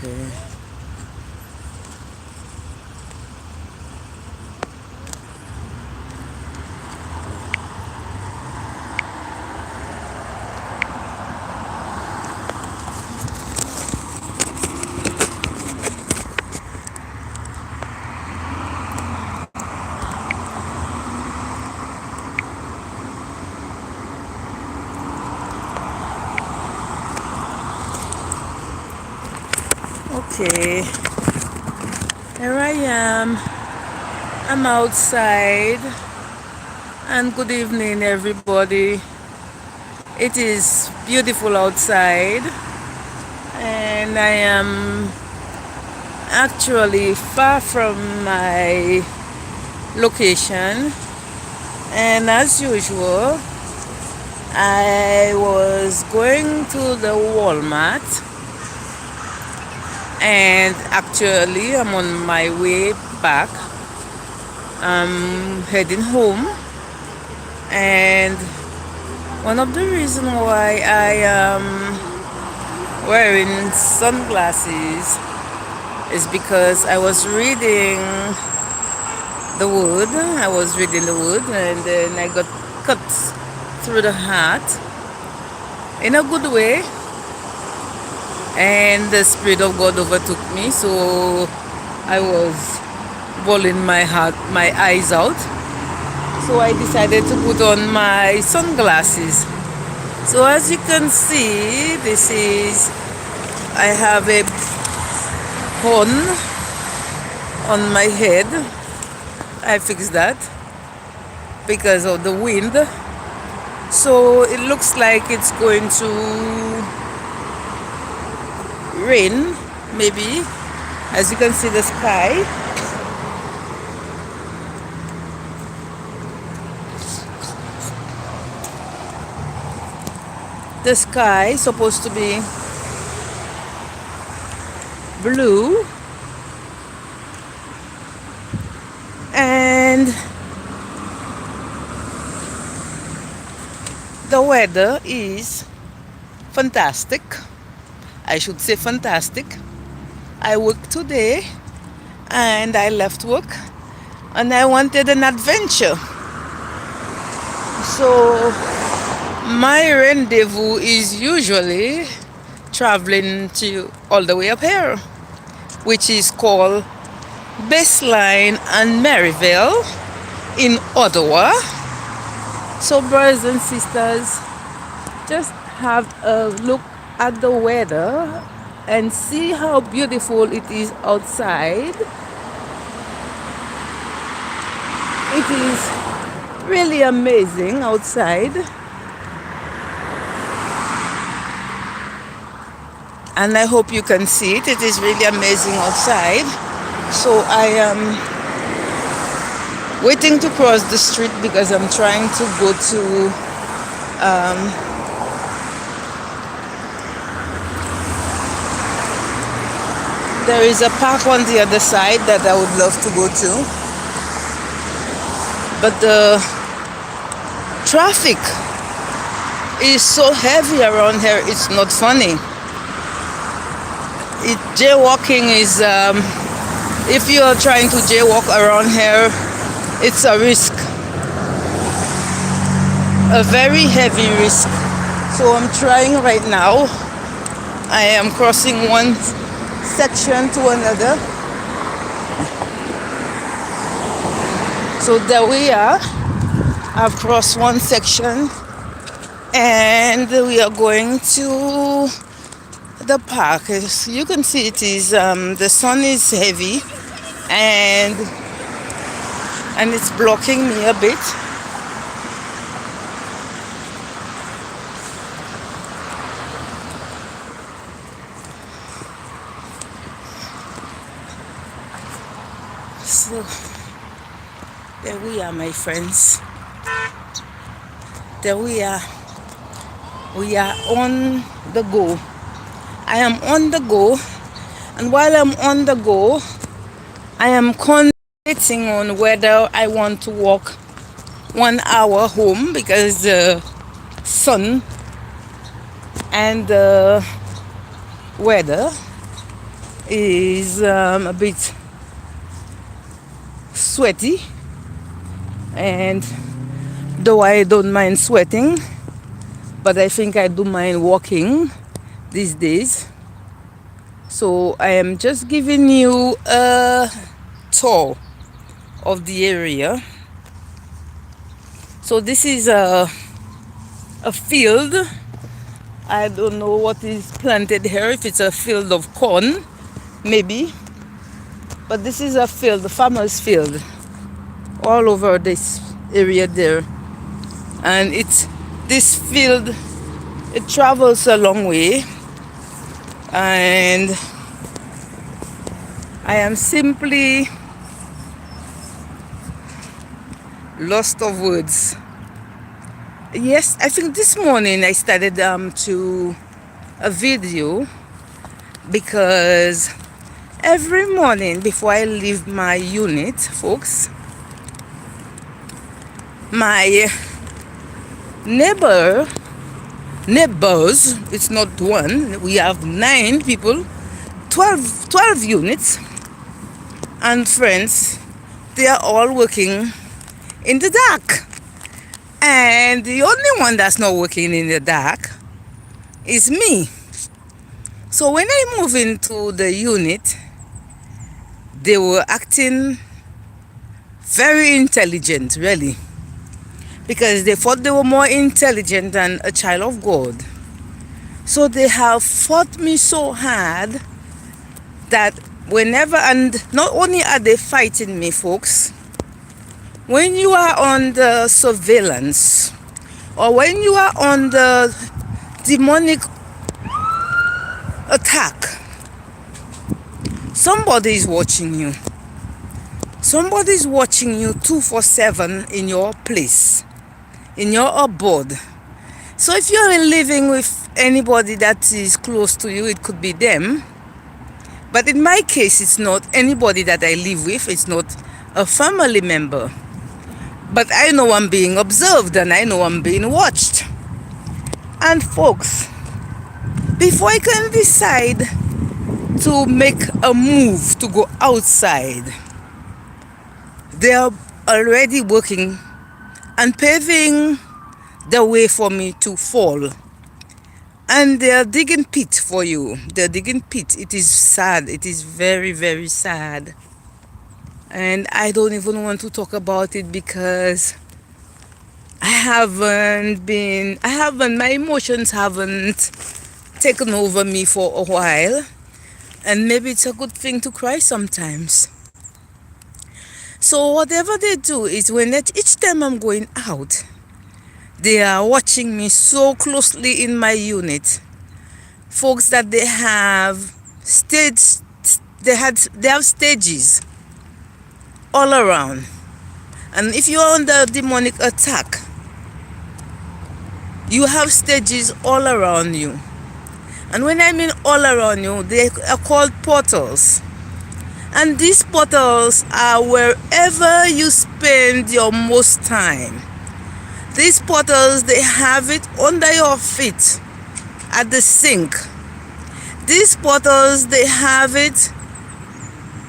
Okay. Okay, here I am. I'm outside, and good evening, everybody. It is beautiful outside, and I am actually far from my location. And as usual, I was going to the Walmart, and actually, I'm on my way back. I'm heading home, and one of the reasons why I am wearing sunglasses is because I was reading the wood. I was reading the wood, and then I got cut through the heart in a good way, and the Spirit of God overtook me. So I was bawling my eyes out. So I decided to put on my sunglasses. So as you can see, I have a horn on my head. I fixed that because of the wind. So it looks like it's going to rain, maybe. As you can see, the sky. The sky is supposed to be blue, and the weather is fantastic. I should say fantastic. I worked today, and I left work, and I wanted an adventure. So my rendezvous is usually traveling to all the way up here, which is called Baseline and Maryville in Ottawa. So brothers and sisters, just have a look at the weather and see how beautiful it is outside. It is really amazing outside. And I hope you can see it. It is really amazing outside. So I am waiting to cross the street because I'm trying to go to there is a park on the other side that I would love to go to. But the traffic is so heavy around here, it's not funny. Jaywalking is, if you are trying to jaywalk around here, it's a risk, a very heavy risk. So I'm trying right now. I am crossing one section to another. So there we are. I've crossed one section, and we are going to the park. As you can see, it is the sun is heavy, and it's blocking me a bit. So there we are, my friends. There we are. We are on the go. I am on the go, and while I'm on the go, I am contemplating on whether I want to walk 1 hour home because the sun and the weather is a bit sweaty, and though I don't mind sweating, but I think I do mind walking these days. So I am just giving you a tour of the area. So this is a field. I don't know what is planted here, if it's a field of corn, maybe. But this is a field, a farmer's field, all over this area there. And this field, it travels a long way. And I am simply lost of words. Yes, I think this morning I started to a video, because every morning before I leave my unit, folks, my neighbors, it's not one, we have 9 people, 12 units, and friends, they are all working in the dark. And the only one that's not working in the dark is me. So when I moved into the unit, they were acting very intelligent, really, because they thought they were more intelligent than a child of God. So they have fought me so hard that whenever, and not only are they fighting me, folks, when you are on the surveillance, or when you are on the demonic attack, somebody is watching you. Somebody is watching you 24/7 in your place, in your abode. So if you're living with anybody that is close to you, it could be them. But in my case, it's not anybody that I live with. It's not a family member. But I know I'm being observed, and I know I'm being watched. And folks, before I can decide to make a move to go outside, they are already working and paving the way for me to fall. And they are digging pit for you. They're digging pit. It is sad. It is very, very sad. And I don't even want to talk about it, because my emotions haven't taken over me for a while. And maybe it's a good thing to cry sometimes. So whatever they do is, each time I'm going out, they are watching me so closely in my unit. Folks, that they have stages all around. And if you're under demonic attack, you have stages all around you. And when I mean all around you, they are called portals. And these portals are wherever you spend your most time. These portals, they have it under your feet at the sink. These portals, they have it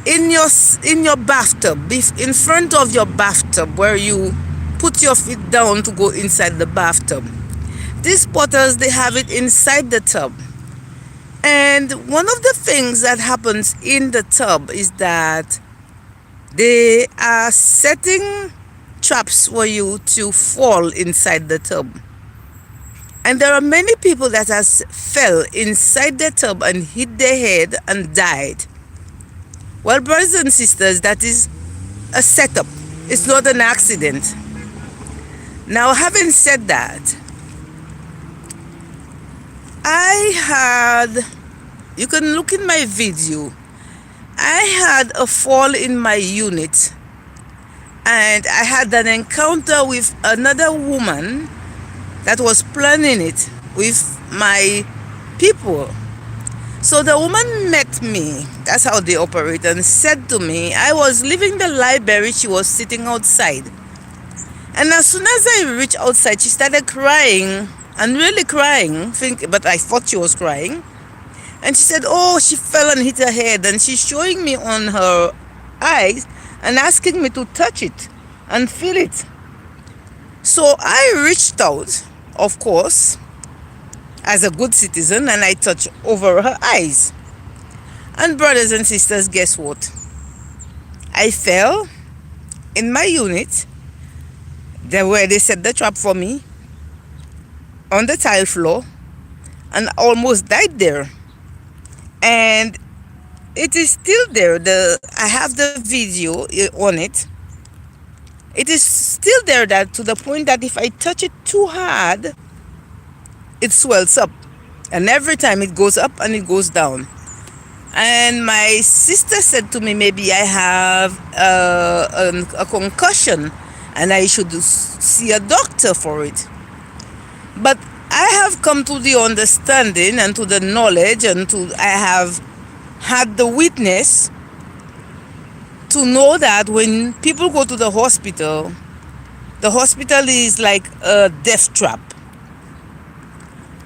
in your bathtub, in front of your bathtub, where you put your feet down to go inside the bathtub. These portals, they have it inside the tub. And one of the things that happens in the tub is that they are setting traps for you to fall inside the tub. And there are many people that has fell inside the tub and hit their head and died. Well, brothers and sisters, that is a setup. It's not an accident. Now, having said that, you can look in my video, I had a fall in my unit, and I had an encounter with another woman that was planning it with my people. So the woman met me, that's how they operate, and said to me, I was leaving the library, she was sitting outside. And as soon as I reached outside, she started crying, and really crying, but I thought she was crying. And she said, oh, she fell and hit her head. And she's showing me on her eyes and asking me to touch it and feel it. So I reached out, of course, as a good citizen, and I touched over her eyes. And brothers and sisters, guess what? I fell in my unit, there where they set the trap for me, on the tile floor, and almost died there. And it is still there. I have the video on it. It is still there, that to the point that if I touch it too hard, it swells up. And every time it goes up and it goes down. And my sister said to me, maybe I have a concussion and I should see a doctor for it. But I have come to the understanding and to the knowledge, and I have had the witness to know that when people go to the hospital is like a death trap.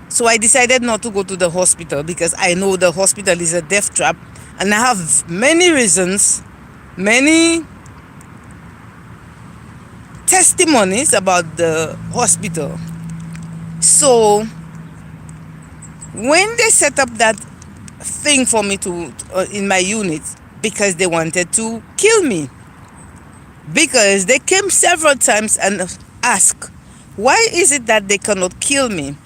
So I decided not to go to the hospital because I know the hospital is a death trap, and I have many reasons, many testimonies about the hospital. So when they set up that thing for me to in my unit, because they wanted to kill me, because they came several times and asked, why is it that they cannot kill me?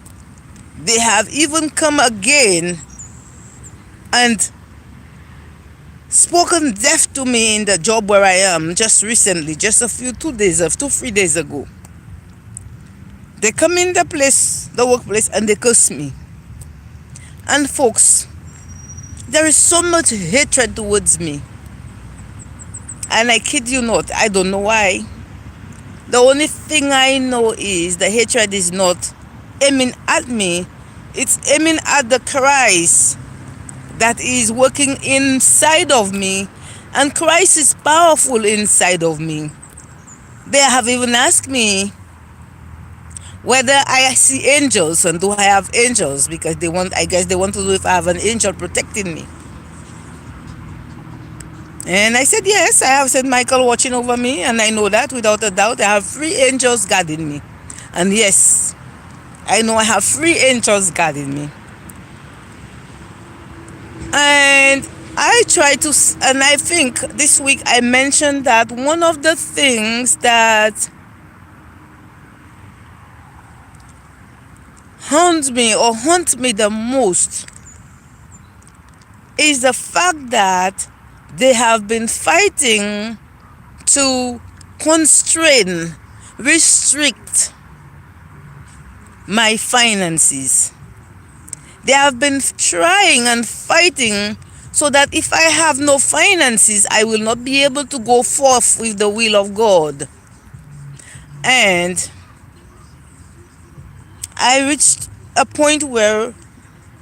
They have even come again and spoken death to me in the job where I am just recently, just 3 days ago. They come in the workplace, and they curse me. And folks, there is so much hatred towards me. And I kid you not, I don't know why. The only thing I know is the hatred is not aiming at me. It's aiming at the Christ that is working inside of me. And Christ is powerful inside of me. They have even asked me whether I see angels, and do I have angels, because I guess they want to know if I have an angel protecting me. And I said, yes, I have Saint Michael watching over me, and I know that without a doubt. I have 3 angels guarding me. And yes, I know I have 3 angels guarding me. And I think this week I mentioned that one of the things that haunt me the most is the fact that they have been fighting to constrain, restrict my finances. They have been trying and fighting so that if I have no finances, I will not be able to go forth with the will of God. And I reached a point where,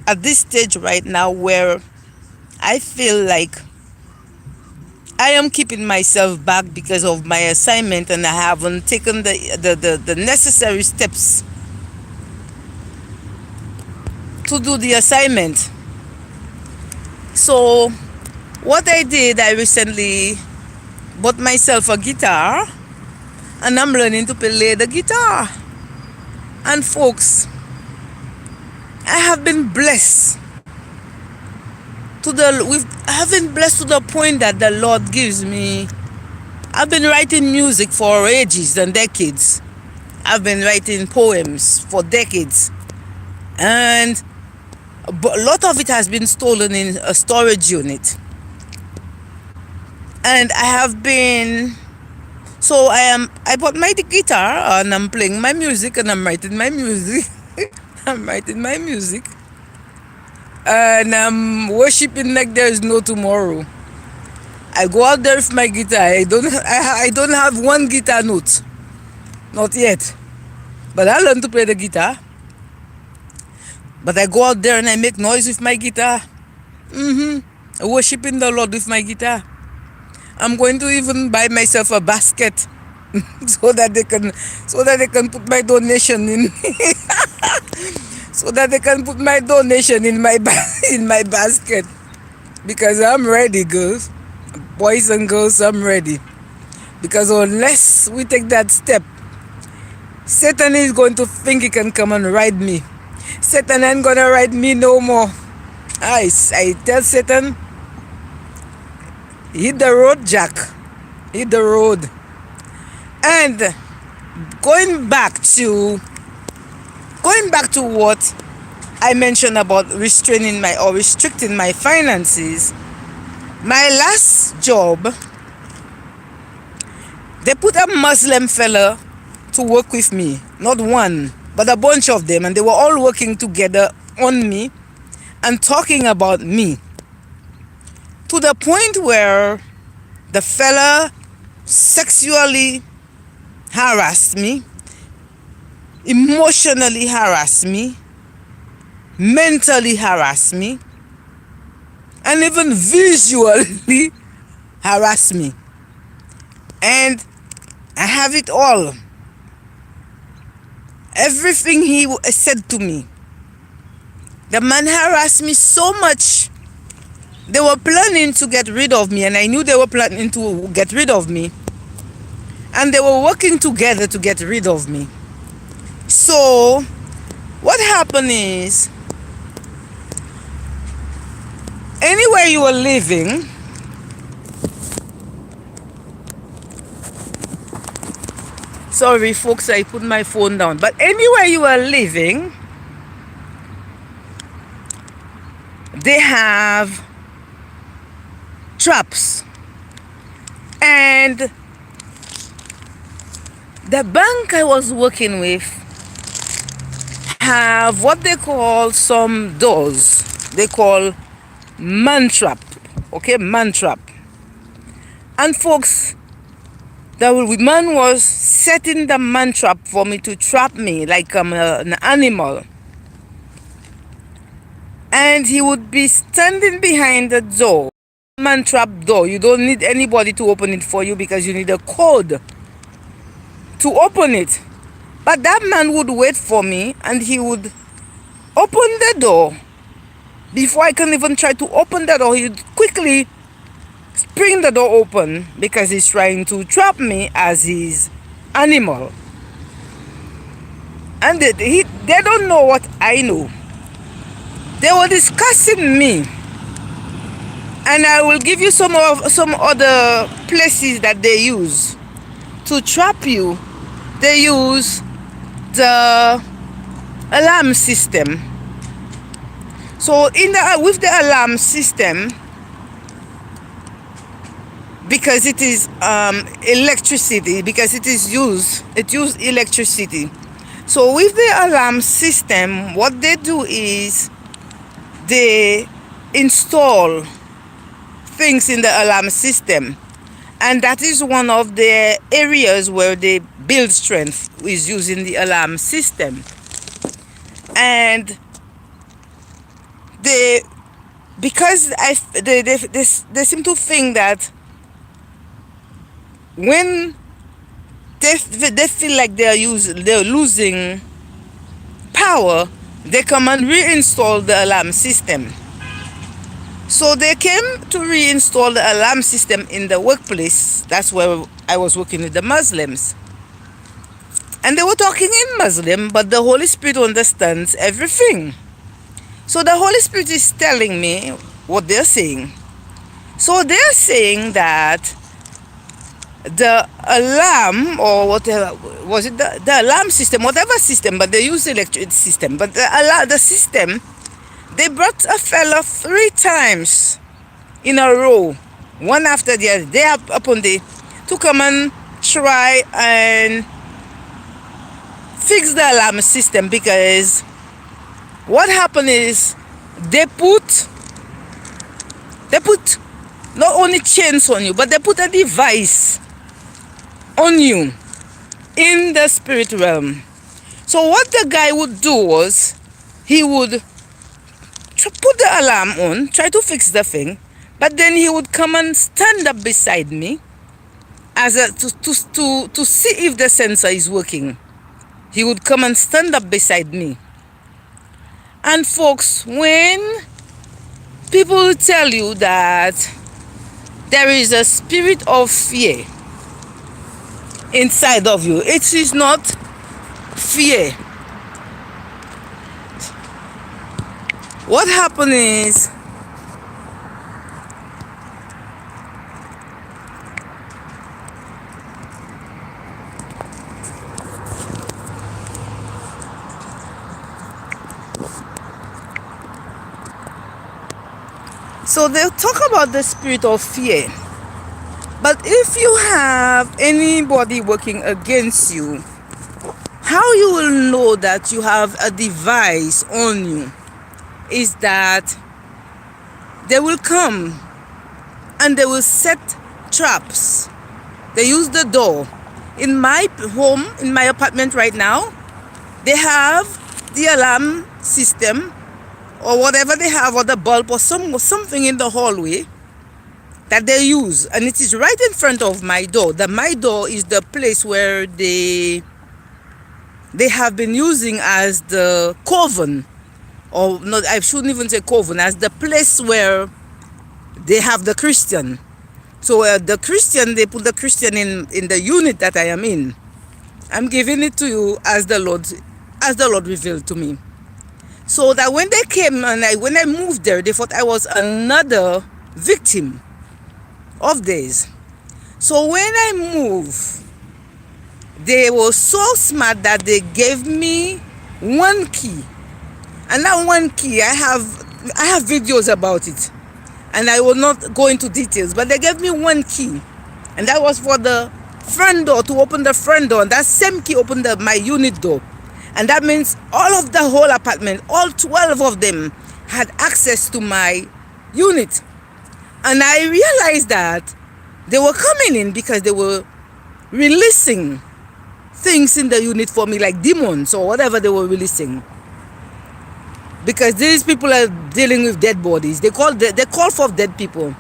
at this stage right now, where I feel like I am keeping myself back because of my assignment, and I haven't taken the necessary steps to do the assignment. So what I did, I recently bought myself a guitar, and I'm learning to play the guitar. And folks, I have been blessed to the point that the Lord gives me. I've been writing music for ages and decades. I've been writing poems for decades, and a lot of it has been stolen in a storage unit. And I bought my guitar, and I'm playing my music, and I'm writing my music. I'm writing my music, and I'm worshiping like there is no tomorrow. I go out there with my guitar. I don't have one guitar note, not yet, but I learned to play the guitar. But I go out there and I make noise with my guitar, worshiping the Lord with my guitar. I'm going to even buy myself a basket so that they can put my donation in. so that they can put my donation in my in my basket, because I'm ready, girls, boys and girls. I'm ready, because unless we take that step, Satan is going to think he can come and ride me. Satan ain't gonna ride me no more. I tell Satan, hit the road, Jack. Hit the road. And going back to what I mentioned about restraining or restricting my finances. My last job, they put a Muslim fella to work with me. Not one, but a bunch of them. And they were all working together on me and talking about me. To the point where the fella sexually harassed me, emotionally harassed me, mentally harassed me, and even visually harassed me. And I have it all. Everything he said to me. The man harassed me so much. They were planning to get rid of me, and I knew they were planning to get rid of me. And they were working together to get rid of me. So, what happened is, anywhere you were living, sorry folks, I put my phone down, but anywhere you were living, they have traps. And the bank I was working with have what they call some doors. They call man trap. Okay, man trap. And folks, the man was setting the man trap for me to trap me like I'm an animal. And he would be standing behind the door, man trap door. You don't need anybody to open it for you because you need a code to open it. But that man would wait for me, and he would open the door. Before I can even try to open the door, he would quickly spring the door open because he's trying to trap me as his animal. And they don't know what I know. They were discussing me. And I will give you some other places that they use to trap you. They use the alarm system. So with the alarm system, because it is electricity, because it uses electricity. So with the alarm system, what they do is they install things in the alarm system. And that is one of the areas where they build strength, is using the alarm system. And they seem to think that when they feel like they're losing power, they come and reinstall the alarm system. So they came to reinstall the alarm system in the workplace. That's where I was working with the Muslims. And they were talking in Muslim, but the Holy Spirit understands everything. So the Holy Spirit is telling me what they're saying. So they're saying that the alarm, or whatever, was it the alarm system, whatever system, but they use the electric system. But the system, they brought a fella 3 times in a row, one after the other. They have upon the to come and try and fix the alarm system, because what happened is they put not only chains on you, but they put a device on you in the spirit realm. So what the guy would do was, he would put the alarm on, try to fix the thing, but then he would come and stand up beside me to see if the sensor is working. He would come and stand up beside me. And folks, when people tell you that there is a spirit of fear inside of you, it is not fear. What happened is, so they'll talk about the spirit of fear. But if you have anybody working against you, how you will know that you have a device on you is that they will come and they will set traps. They use the door. In my home, in my apartment right now, they have the alarm system or whatever they have, or the bulb or something in the hallway that they use, and it is right in front of my door. My door is the place where they have been using as the coven, or not, I shouldn't even say coven, as the place where they have the Christian. So the Christian, they put the Christian in the unit that I am in. I'm giving it to you as the Lord revealed to me. So that when they came and when I moved there, they thought I was another victim of theirs. So when I moved, they were so smart that they gave me one key. And that one key, I have videos about it. And I will not go into details, but they gave me one key. And that was for the front door, to open the front door. And that same key opened my unit door. And that means all of the whole apartment, all 12 of them, had access to my unit. And I realized that they were coming in because they were releasing things in the unit for me, like demons or whatever they were releasing. Because these people are dealing with dead bodies. They call for dead people.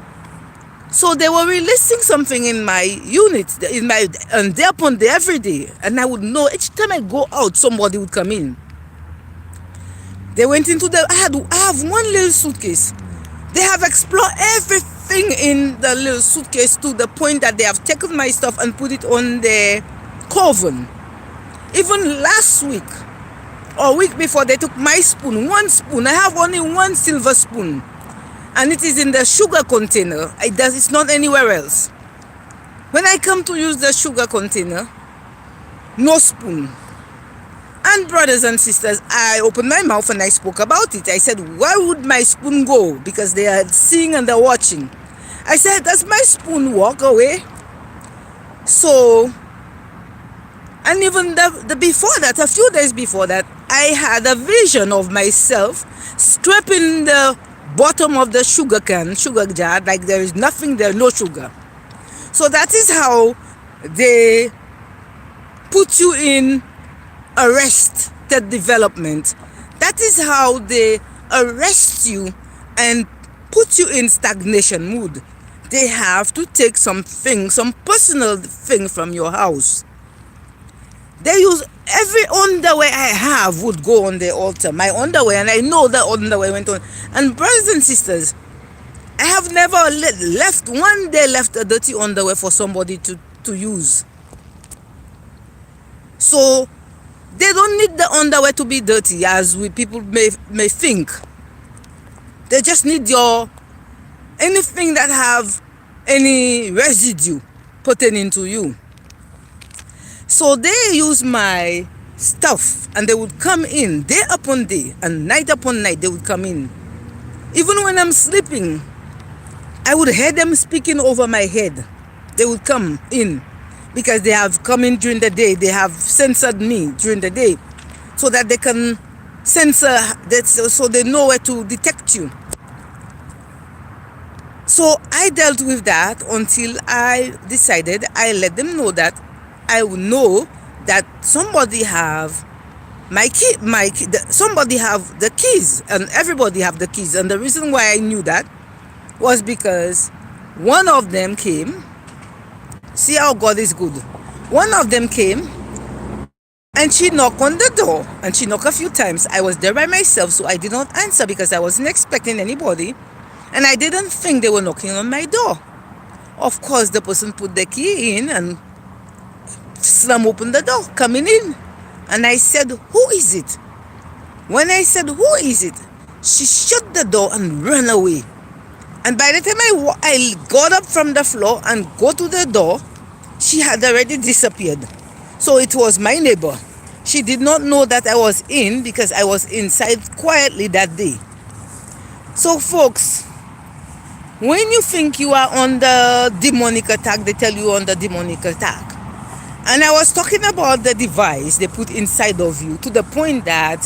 So they were releasing something in my unit, and day upon day, every day. And I would know each time I go out, somebody would come in. They went into I have one little suitcase. They have explored everything in the little suitcase to the point that they have taken my stuff and put it on the coven. Even last week or week before, they took my spoon, one spoon. I have only one silver spoon. And it is in the sugar container. It's not anywhere else. When I come to use the sugar container, no spoon. And brothers and sisters, I opened my mouth and I spoke about it. I said, where would my spoon go? Because they are seeing and they're watching. I said, does my spoon walk away? So, and even before that, a few days before that, I had a vision of myself scraping the bottom of the sugar jar, like there is nothing there, no sugar. So that is how they put you in arrested development. That is how they arrest you and put you in stagnation mood. They have to take some personal thing from your house. They use every underwear I have would go on the altar. My underwear, and I know that underwear went on. And brothers and sisters, I have never left a dirty underwear for somebody to use. So they don't need the underwear to be dirty, as people may think. They just need anything that have any residue pertaining to you. So they use my stuff and they would come in day upon day and night upon night. They would come in. Even when I'm sleeping, I would hear them speaking over my head. They would come in because they have come in during the day. They have censored me during the day so that they can censor that, so they know where to detect you. So I dealt with that until I decided I let them know that I would know that somebody have somebody have the keys, and everybody have the keys. And the reason why I knew that was because one of them came. See how God is good. One of them came And she knocked on the door, and she knocked a few times. I was there by myself, so I did not answer because I wasn't expecting anybody, and I didn't think they were knocking on my door. Of course, the person put the key in and slam open the door, coming in. And I said, "Who is it?" When I said, "Who is it?" she shut the door and ran away. And by the time I got up from the floor and go to the door, she had already disappeared. So it was my neighbor. She did not know that I was in because I was inside quietly that day. So folks, when you think you are under demonic attack, they tell you under demonic attack. And I was talking about the device they put inside of you, to the point that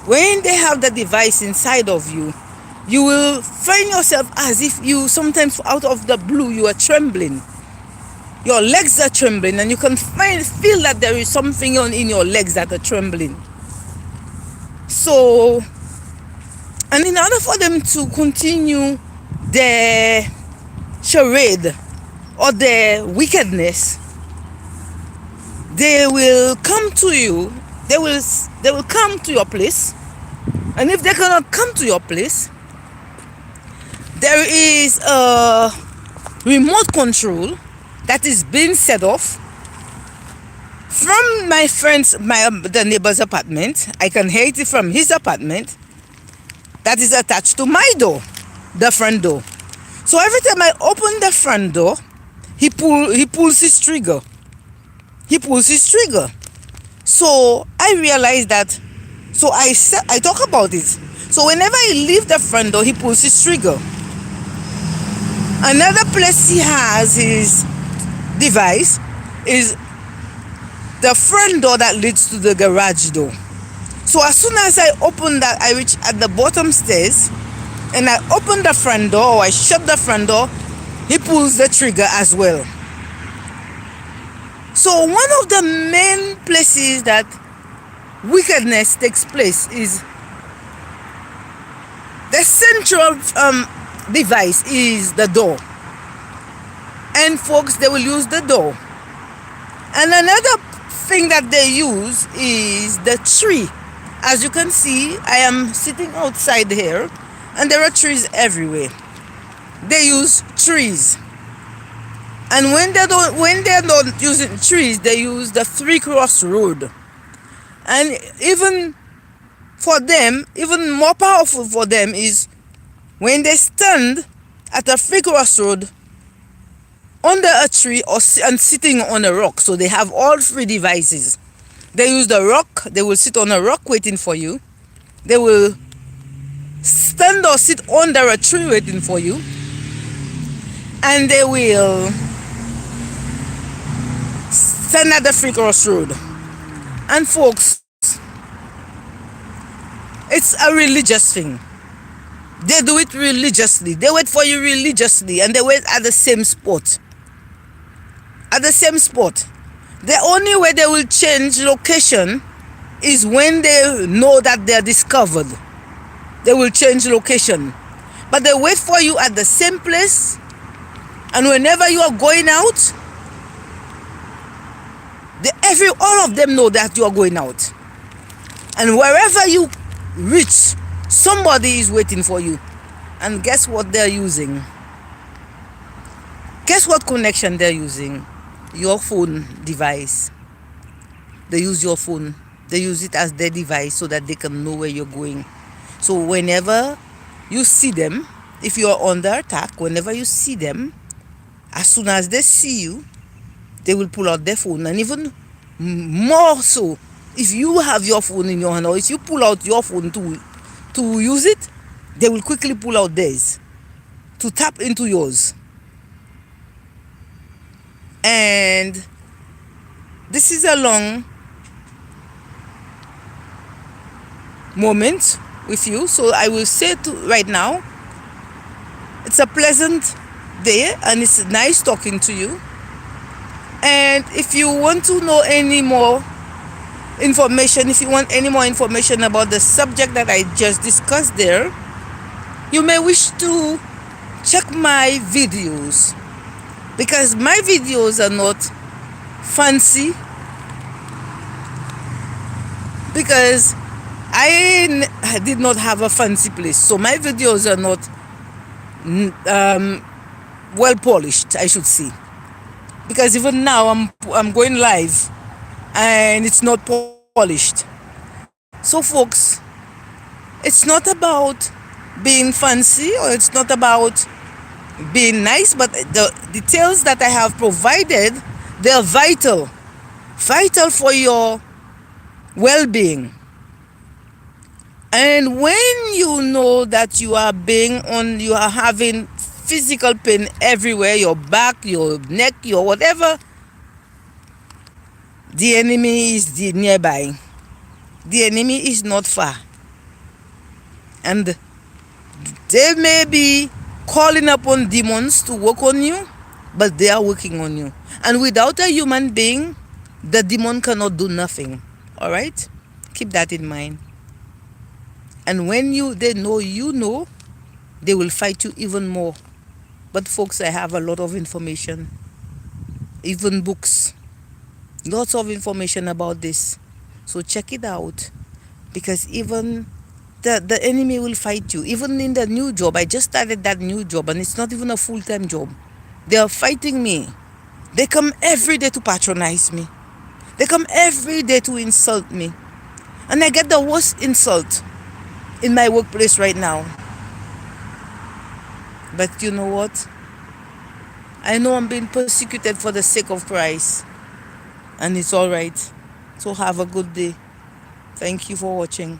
when they have the device inside of you, you will find yourself as if you sometimes out of the blue you are trembling. Your legs are trembling, and you can feel that there is something in your legs that are trembling. So, and in order for them to continue their charade or their wickedness, they will come to you. They will come to your place, and if they cannot come to your place, there is a remote control that is being set off from my friend's, the neighbor's apartment. I can hear it from his apartment, that is attached to my door, the front door. So every time I open the front door, he pulls his trigger. He pulls his trigger. So I realized that. So I talk about it. So whenever I leave the front door, he pulls his trigger. Another place he has his device is the front door that leads to the garage door. So as soon as I open that, I reach at the bottom stairs and I open the front door, or I shut the front door, he pulls the trigger as well. So one of the main places that wickedness takes place is the central device is the door. And folks, they will use the door. And another thing that they use is the tree. As you can see, I am sitting outside here, and there are trees everywhere. They use trees. And when they're not using trees, they use the three-cross road. And even for them, even more powerful for them is when they stand at a three-cross road under a tree and sitting on a rock. So they have all three devices. They use the rock. They will sit on a rock waiting for you. They will stand or sit under a tree waiting for you. And they will stand at the three-cross road. And folks, it's a religious thing. They do it religiously. They wait for you religiously, and they wait at the same spot. At the same spot. The only way they will change location is when they know that they are discovered. They will change location. But they wait for you at the same place, and whenever you are going out, all of them know that you are going out. And wherever you reach, somebody is waiting for you. And guess what they're using? Guess what connection they're using? Your phone device. They use your phone. They use it as their device so that they can know where you're going. So whenever you see them, if you are under attack, whenever you see them, as soon as they see you, they will pull out their phone. And even more so, if you have your phone in your hand, or if you pull out your phone to use it, they will quickly pull out theirs to tap into yours. And this is a long moment with you, so I will say right now, it's a pleasant day and it's nice talking to you. And if you want to know any more information, if you want any more information about the subject that I just discussed there, you may wish to check my videos, because my videos are not fancy. because I did not have a fancy place, so my videos are not well polished, I should say. Because even now I'm going live and it's not polished. So folks, it's not about being fancy, or it's not about being nice, but the details that I have provided, they're vital for your well-being. And when you know that you are having physical pain everywhere, your back, your neck, your whatever, the enemy is nearby. The enemy is not far. And they may be calling upon demons to work on you, but they are working on you. And without a human being, the demon cannot do nothing. All right? Keep that in mind. And when they know you know, they will fight you even more. But folks, I have a lot of information, even books, lots of information about this. So check it out, because even the enemy will fight you. Even in the new job, I just started that new job, and it's not even a full-time job. They are fighting me. They come every day to patronize me. They come every day to insult me. And I get the worst insult in my workplace right now. But you know what? I know I'm being persecuted for the sake of Christ. And it's all right. So have a good day. Thank you for watching.